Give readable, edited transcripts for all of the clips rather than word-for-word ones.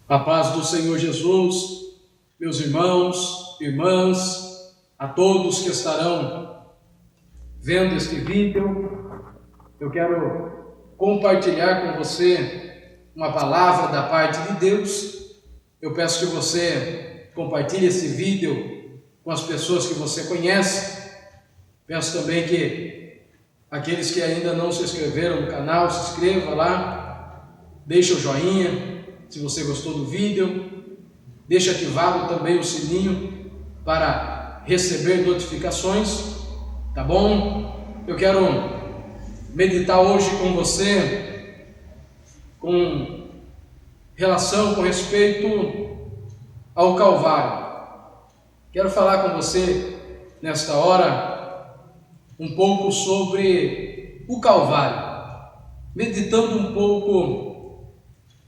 A paz do Senhor Jesus, meus irmãos, irmãs, a todos que estarão vendo este vídeo, eu quero compartilhar com você uma palavra da parte de Deus. Eu peço que você compartilhe esse vídeo com as pessoas que você conhece. Peço também que aqueles que ainda não se inscreveram no canal, se inscreva lá, deixa o joinha. Se você gostou do vídeo, deixe ativado também o sininho para receber notificações, tá bom? Eu quero meditar hoje com você com respeito ao Calvário. Quero falar com você nesta hora um pouco sobre o Calvário, meditando um pouco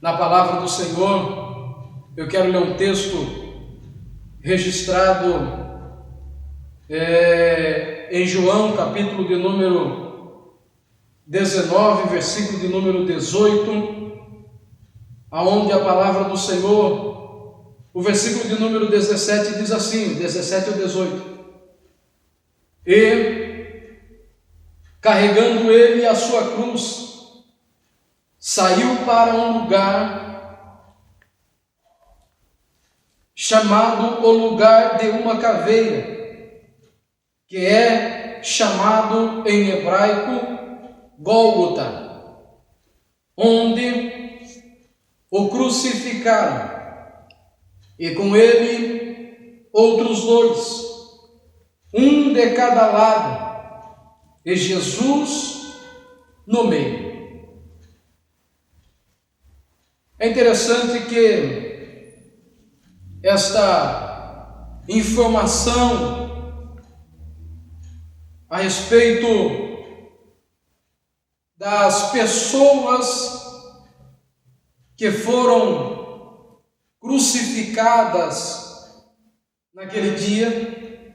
na palavra do Senhor. Eu quero ler um texto registrado em João, capítulo de número 19, versículo de número 18, aonde a palavra do Senhor, o versículo de número 17 diz assim, 17 ou 18: E, carregando ele a sua cruz, saiu para um lugar chamado o lugar de uma caveira, que é chamado em hebraico Gólgota, onde o crucificaram, e com ele outros dois, um de cada lado, e Jesus no meio. É interessante que esta informação a respeito das pessoas que foram crucificadas naquele dia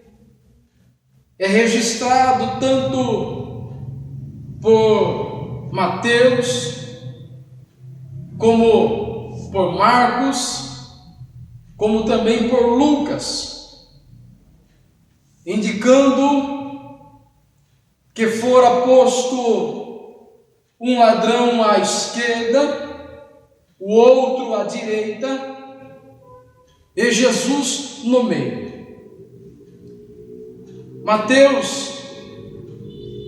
é registrado tanto por Mateus como por Marcos, como também por Lucas, indicando que fora posto um ladrão à esquerda, o outro à direita, e Jesus no meio. Mateus,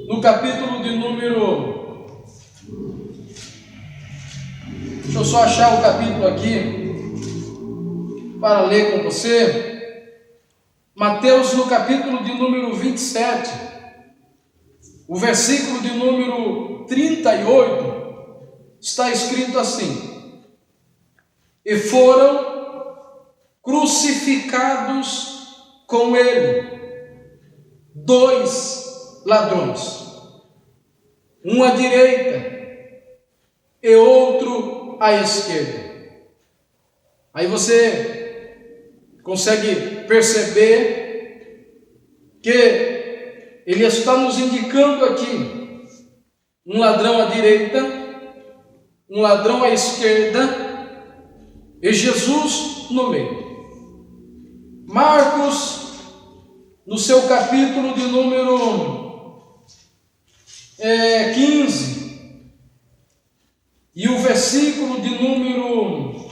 no capítulo de número... Deixa eu só achar o capítulo aqui para ler com você. Mateus, no capítulo de número 27, o versículo de número 38, está escrito assim: E foram crucificados com ele dois ladrões, um à direita e outro à esquerda. Aí você consegue perceber que ele está nos indicando aqui um ladrão à direita, um ladrão à esquerda e Jesus no meio. Marcos, no seu capítulo de número 15, e o versículo de número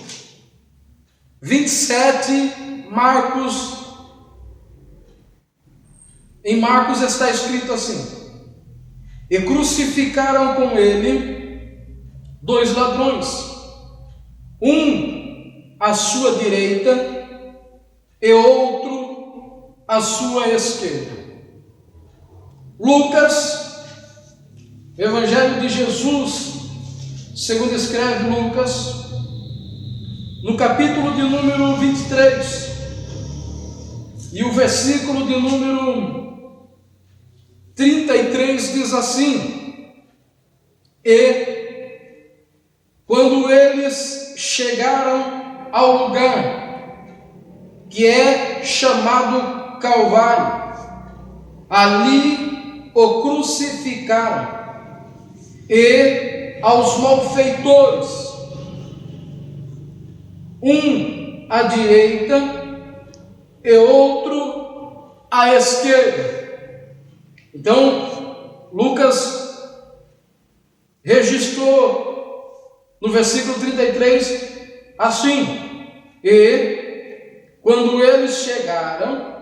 27, em Marcos está escrito assim: E crucificaram com ele dois ladrões, um à sua direita e outro à sua esquerda. Lucas, Evangelho de Jesus, segundo escreve Lucas, no capítulo de número 23, e o versículo de número 33 diz assim: E quando eles chegaram ao lugar que é chamado Calvário, ali o crucificaram, e aos malfeitores um à direita e outro à esquerda. Então, Lucas registrou no versículo 33 assim: e quando eles chegaram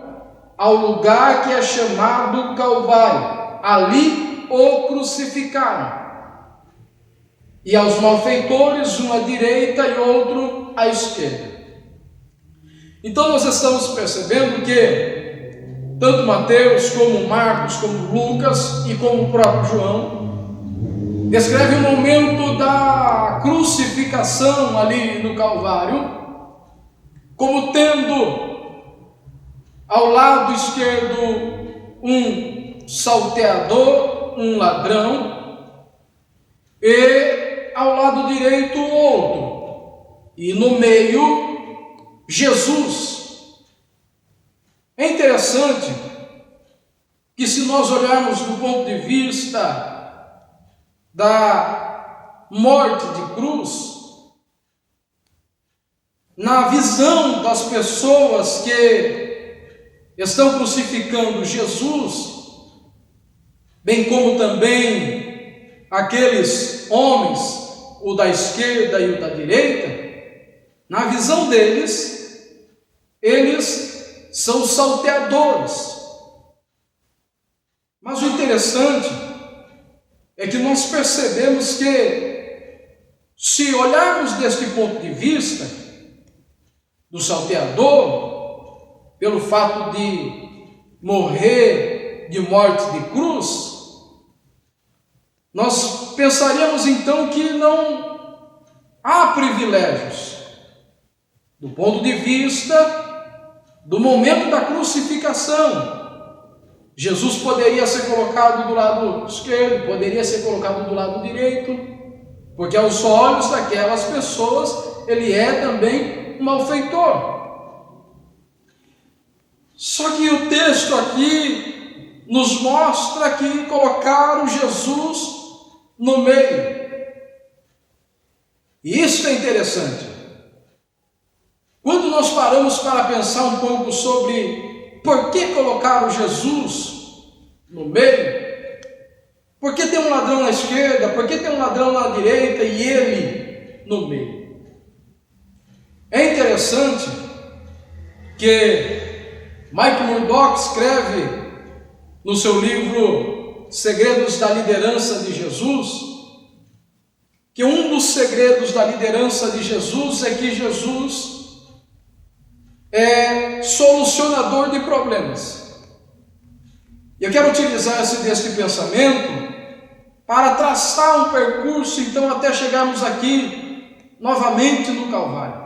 ao lugar que é chamado Calvário, ali o crucificaram, e aos malfeitores um à direita e outro à esquerda. Então nós estamos percebendo que tanto Mateus, como Marcos, como Lucas e como o próprio João descreve o momento da crucificação ali no Calvário como tendo ao lado esquerdo um salteador, um ladrão, e ao lado direito outro, e no meio Jesus. É interessante que, se nós olharmos do ponto de vista da morte de cruz, na visão das pessoas que estão crucificando Jesus, bem como também aqueles homens, o da esquerda e o da direita, na visão deles, eles são salteadores. Mas o interessante é que nós percebemos que, se olharmos deste ponto de vista do salteador, pelo fato de morrer de morte de cruz, nós pensaríamos então que não há privilégios do ponto de vista do momento da crucificação. Jesus poderia ser colocado do lado esquerdo, poderia ser colocado do lado direito, porque aos olhos daquelas pessoas ele é também um malfeitor. Só que o texto aqui nos mostra que colocaram Jesus no meio. E isso é interessante. Quando nós paramos para pensar um pouco sobre por que colocaram Jesus no meio, por que tem um ladrão na esquerda, por que tem um ladrão na direita e ele no meio? É interessante que Mike Murdock escreve no seu livro Segredos da Liderança de Jesus, que um dos segredos da liderança de Jesus é que Jesus é solucionador de problemas. E eu quero utilizar deste pensamento para traçar um percurso, então, até chegarmos aqui novamente no Calvário.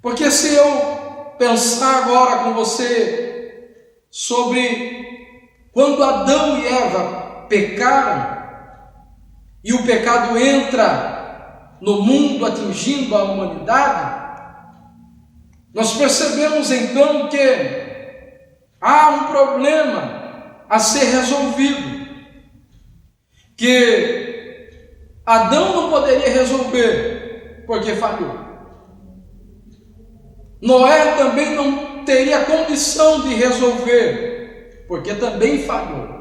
Porque se eu pensar agora com você sobre quando Adão e Eva pecaram e o pecado entra no mundo atingindo a humanidade, nós percebemos então que há um problema a ser resolvido, que Adão não poderia resolver porque falhou. Noé também não teria condição de resolver, porque também falhou.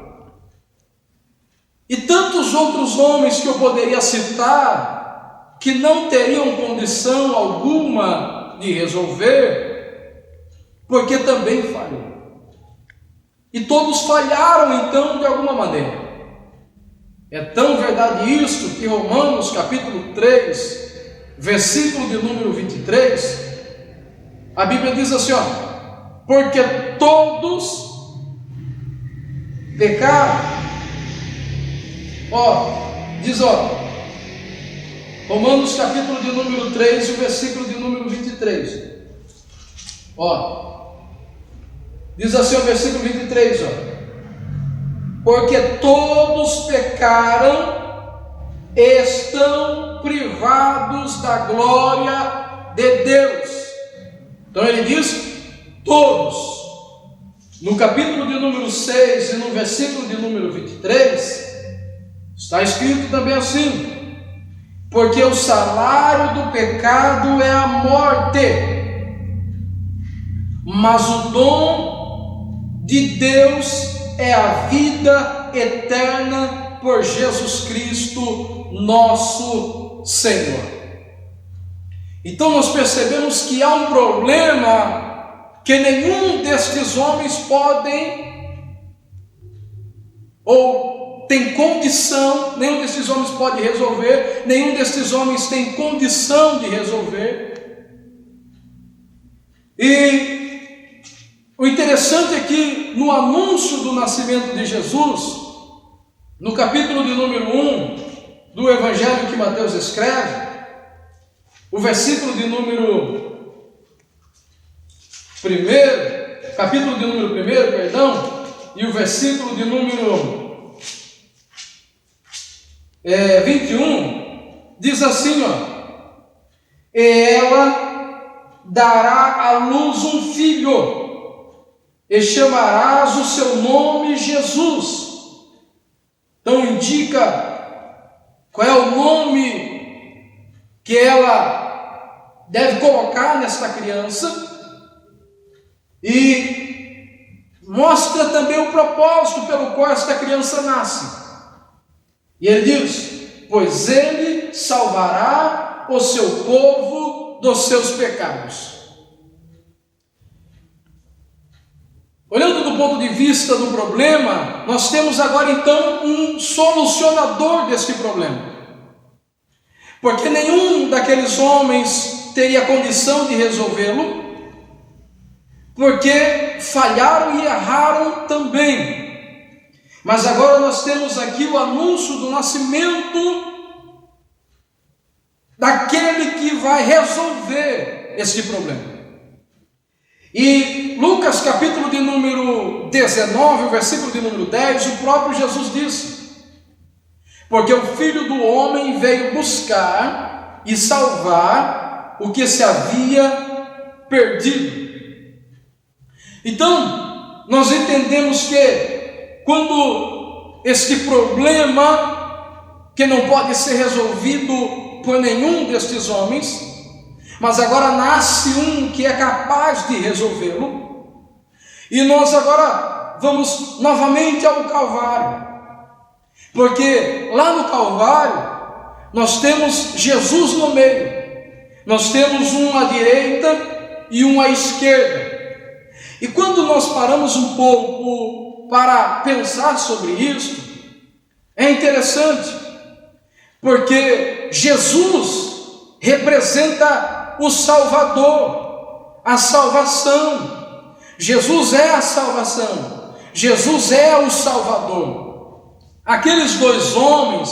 E tantos outros homens que eu poderia citar, que não teriam condição alguma de resolver, porque também falhou. E todos falharam então de alguma maneira. É tão verdade isso que Romanos capítulo 3, versículo de número 23, a Bíblia diz assim, porque todos pecaram. Diz, Romanos capítulo de número 3, o versículo de número 23. Diz assim o versículo 23, porque todos pecaram e estão privados da glória de Deus. Então ele diz todos. No capítulo de número 6 e no versículo de número 23, está escrito também assim: porque o salário do pecado é a morte, mas o dom de Deus é a vida eterna por Jesus Cristo, nosso Senhor. Então nós percebemos que há um problema que nenhum destes homens podem ou tem condição, nenhum destes homens pode resolver, nenhum destes homens tem condição de resolver. E o interessante é que no anúncio do nascimento de Jesus, no capítulo de número 1 do Evangelho que Mateus escreve, o versículo de número 1, capítulo de número 1, perdão, e o versículo de número 21, diz assim, e ela dará à luz um filho, e chamarás o seu nome Jesus. Então indica qual é o nome que ela deve colocar nesta criança, e mostra também o propósito pelo qual esta criança nasce. E ele diz: pois ele salvará o seu povo dos seus pecados. Olhando do ponto de vista do problema, nós temos agora então um solucionador deste problema. Porque nenhum daqueles homens teria condição de resolvê-lo, porque falharam e erraram também. Mas agora nós temos aqui o anúncio do nascimento daquele que vai resolver este problema. E Lucas capítulo de número 19, o versículo de número 10, o próprio Jesus disse: porque o Filho do Homem veio buscar e salvar o que se havia perdido. Então, nós entendemos que quando este problema, que não pode ser resolvido por nenhum destes homens, mas agora nasce um que é capaz de resolvê-lo, e nós agora vamos novamente ao Calvário. Porque lá no Calvário, nós temos Jesus no meio, nós temos um à direita e um à esquerda. E quando nós paramos um pouco para pensar sobre isso, é interessante, porque Jesus representa o Salvador, a salvação. Jesus é a salvação, Jesus é o Salvador. Aqueles dois homens,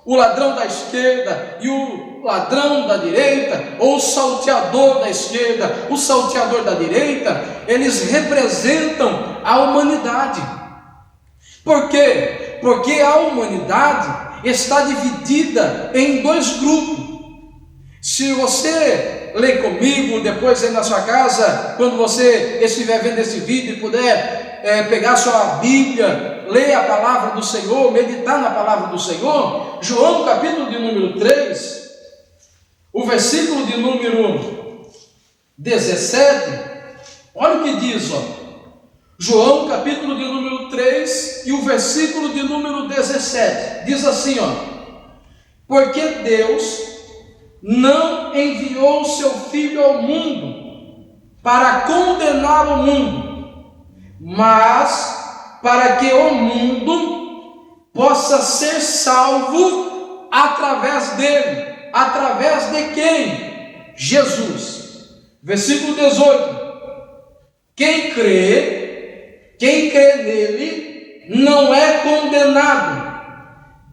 o ladrão da esquerda e o ladrão da direita, ou o salteador da esquerda, o salteador da direita, eles representam a humanidade. Por quê? Porque a humanidade está dividida em dois grupos. Se você ler comigo depois aí na sua casa, quando você estiver vendo esse vídeo e puder pegar sua Bíblia, ler a palavra do Senhor, meditar na palavra do Senhor, João capítulo de número 3, o versículo de número 17, olha o que diz, João capítulo de número 3 e o versículo de número 17, diz assim, porque Deus não enviou o seu Filho ao mundo para condenar o mundo, mas para que o mundo possa ser salvo através dele. Através de quem? Jesus. Versículo 18. Quem crê nele não é condenado,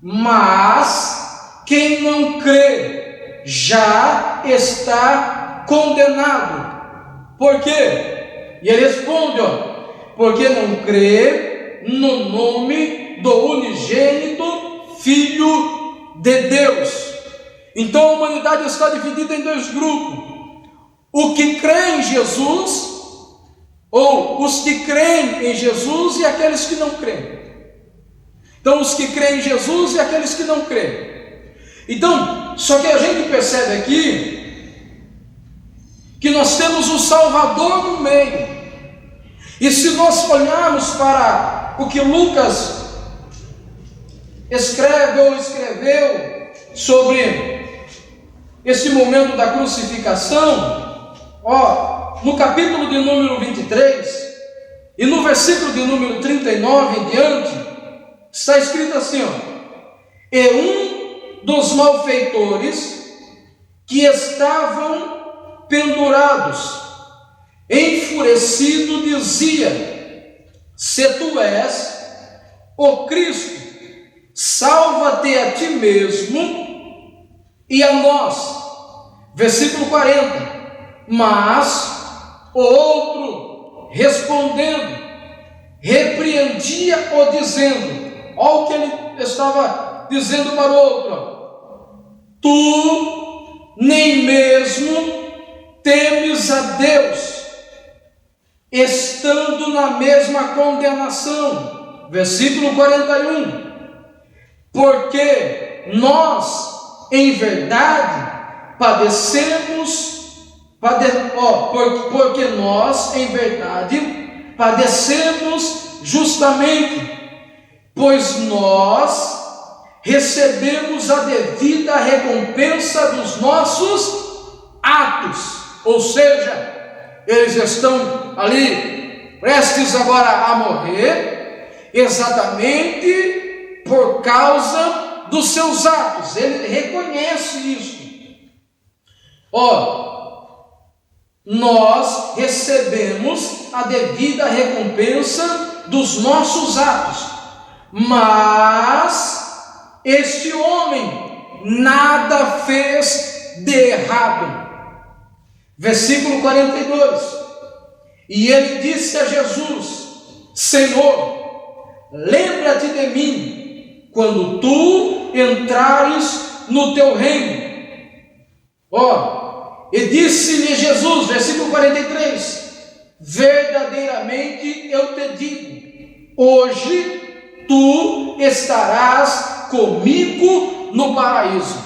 mas quem não crê já está condenado. Por quê? E ele responde, porque não crê no nome do unigênito Filho de Deus. Então a humanidade está dividida em dois grupos: o que crê em Jesus, ou os que creem em Jesus, e aqueles que não creem. Então os que creem em Jesus e aqueles que não creem. Então Então, só que a gente percebe aqui que nós temos o Salvador no meio. E se nós olharmos para o que Lucas escreve ou escreveu sobre esse momento da crucificação, no capítulo de número 23 e no versículo de número 39 em diante, está escrito assim, e um dos malfeitores que estavam pendurados, enfurecido, dizia: se tu és o Cristo, salva-te a ti mesmo e a nós. Versículo 40. Mas o outro, respondendo, repreendia-o, dizendo, olha o que ele estava dizendo para o outro: tu nem mesmo temes a Deus, estando na mesma condenação. Versículo 41. Porque nós, em verdade, porque nós, em verdade, padecemos justamente, pois nós recebemos a devida recompensa dos nossos atos. Ou seja, eles estão ali prestes agora a morrer, exatamente por causa dos seus atos. Ele reconhece isso. Nós recebemos a devida recompensa dos nossos atos, mas este homem nada fez de errado. Versículo 42. E ele disse a Jesus: Senhor, lembra-te de mim quando tu entrares no teu reino. E disse-lhe Jesus, versículo 43, verdadeiramente eu te digo, hoje tu estarás comigo no paraíso.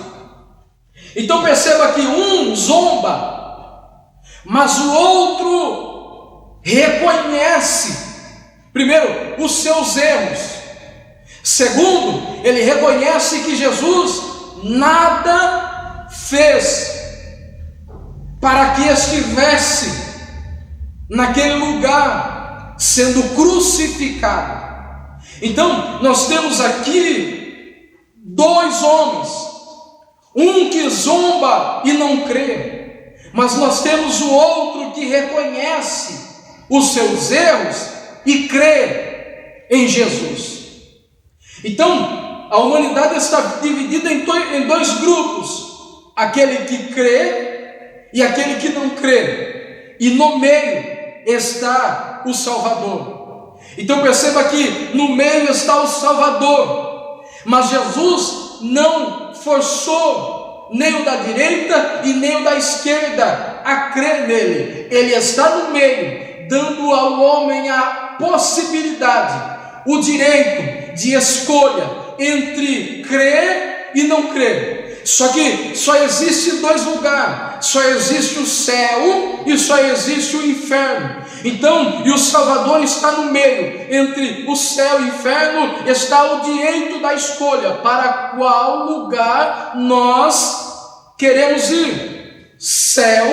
Então perceba que um zomba, mas o outro reconhece, primeiro, os seus erros. Segundo, ele reconhece que Jesus nada fez para que estivesse naquele lugar sendo crucificado. Então nós temos aqui dois homens, um que zomba e não crê, mas nós temos o outro que reconhece os seus erros e crê em Jesus. Então a humanidade está dividida em dois grupos: aquele que crê e aquele que não crê, e no meio está o Salvador. Então perceba que no meio está o Salvador, mas Jesus não forçou nem o da direita e nem o da esquerda a crer nele. Ele está no meio, dando ao homem a possibilidade, o direito de escolha entre crer e não crer. Só que só existe dois lugares: só existe o céu e só existe o inferno. Então, e o Salvador está no meio, entre o céu e o inferno está o direito da escolha, para qual lugar nós queremos ir, céu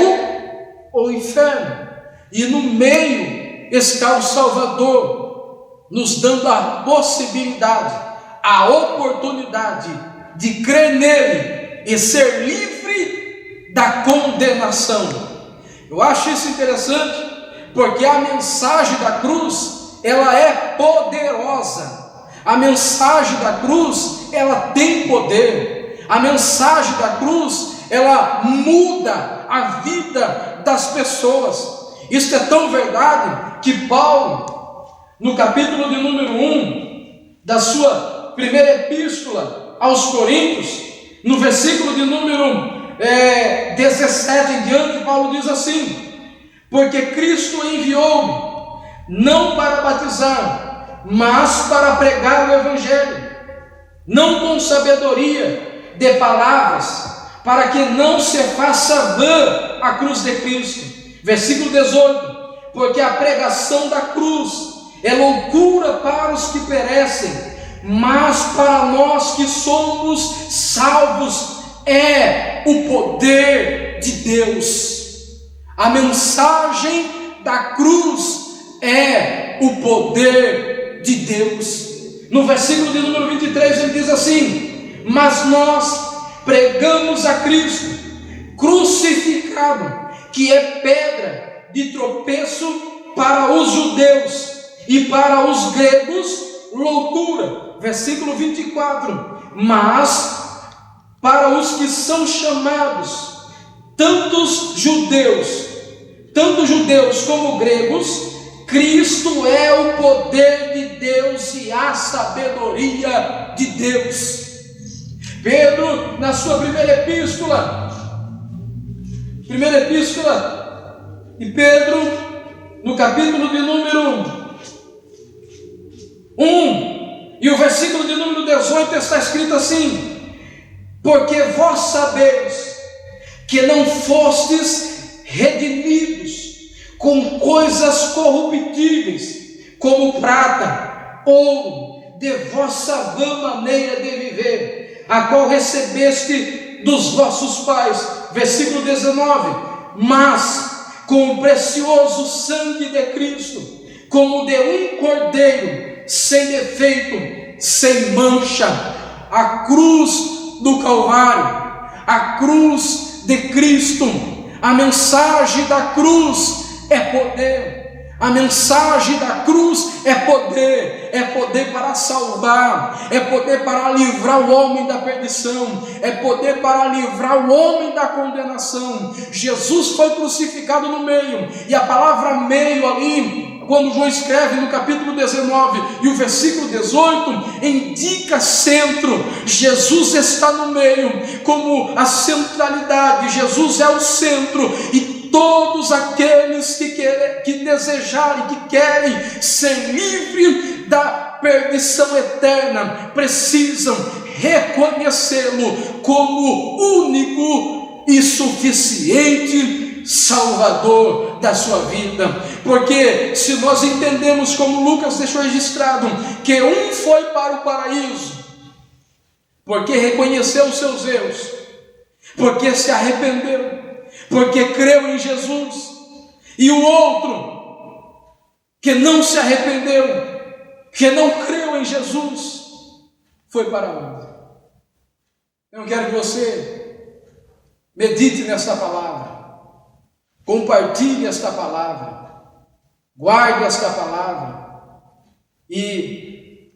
ou inferno. E no meio está o Salvador, nos dando a possibilidade, a oportunidade de crer nele e ser livre da condenação. Eu acho isso interessante, porque a mensagem da cruz, ela é poderosa. A mensagem da cruz, ela tem poder. A mensagem da cruz, ela muda a vida das pessoas. Isso é tão verdade que Paulo, no capítulo de número 1 da sua primeira epístola aos Coríntios, no versículo de número 17 em diante, Paulo diz assim: porque Cristo enviou-me não para batizar, mas para pregar o Evangelho, não com sabedoria de palavras, para que não se faça vã a cruz de Cristo. Versículo 18: porque a pregação da cruz é loucura para os que perecem, mas para nós que somos salvos é o poder de Deus. A mensagem da cruz é o poder de Deus. No versículo de número 23 ele diz assim: mas nós pregamos a Cristo crucificado, que é pedra de tropeço para os judeus e para os gregos loucura. Versículo 24: mas para os que são chamados, tanto judeus como gregos, Cristo é o poder de Deus e a sabedoria de Deus. Pedro, na sua primeira epístola, e Pedro, no capítulo de número 1, e o versículo de número 18 está escrito assim: porque vós sabeis que não fostes redimidos com coisas corruptíveis, como prata, ouro, de vossa vã maneira de viver, a qual recebeste dos vossos pais. Versículo 19: mas com o precioso sangue de Cristo, como de um cordeiro, sem defeito, sem mancha, a cruz do Calvário, a cruz de Cristo. A mensagem da cruz é poder. A mensagem da cruz é poder para salvar, é poder para livrar o homem da perdição, é poder para livrar o homem da condenação. Jesus foi crucificado no meio, e a palavra meio ali, quando João escreve no capítulo 19 e o versículo 18, indica centro. Jesus está no meio, como a centralidade. Jesus é o centro, e todos aqueles que desejarem, que querem ser livres da perdição eterna, precisam reconhecê-lo como único e suficiente Salvador da sua vida. Porque se nós entendemos, como Lucas deixou registrado, que um foi para o paraíso porque reconheceu os seus erros, porque se arrependeu, porque creu em Jesus, e o outro que não se arrependeu, que não creu em Jesus, foi para onde? Eu quero que você medite nesta palavra, compartilhe esta palavra, guarde esta palavra, e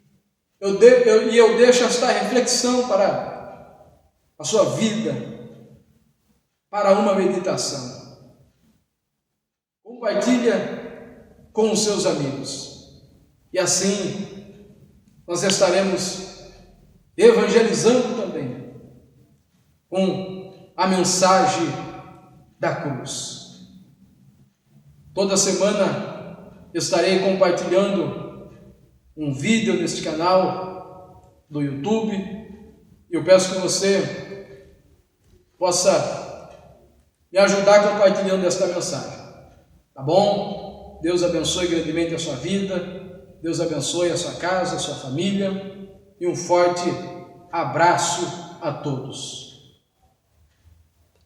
eu deixo esta reflexão para a sua vida, para uma meditação. Compartilha com os seus amigos, e assim nós estaremos evangelizando também com a mensagem da cruz. Toda semana estarei compartilhando um vídeo neste canal do YouTube, e eu peço que você possa me ajudar compartilhando esta mensagem, tá bom? Deus abençoe grandemente a sua vida, Deus abençoe a sua casa, a sua família, e um forte abraço a todos.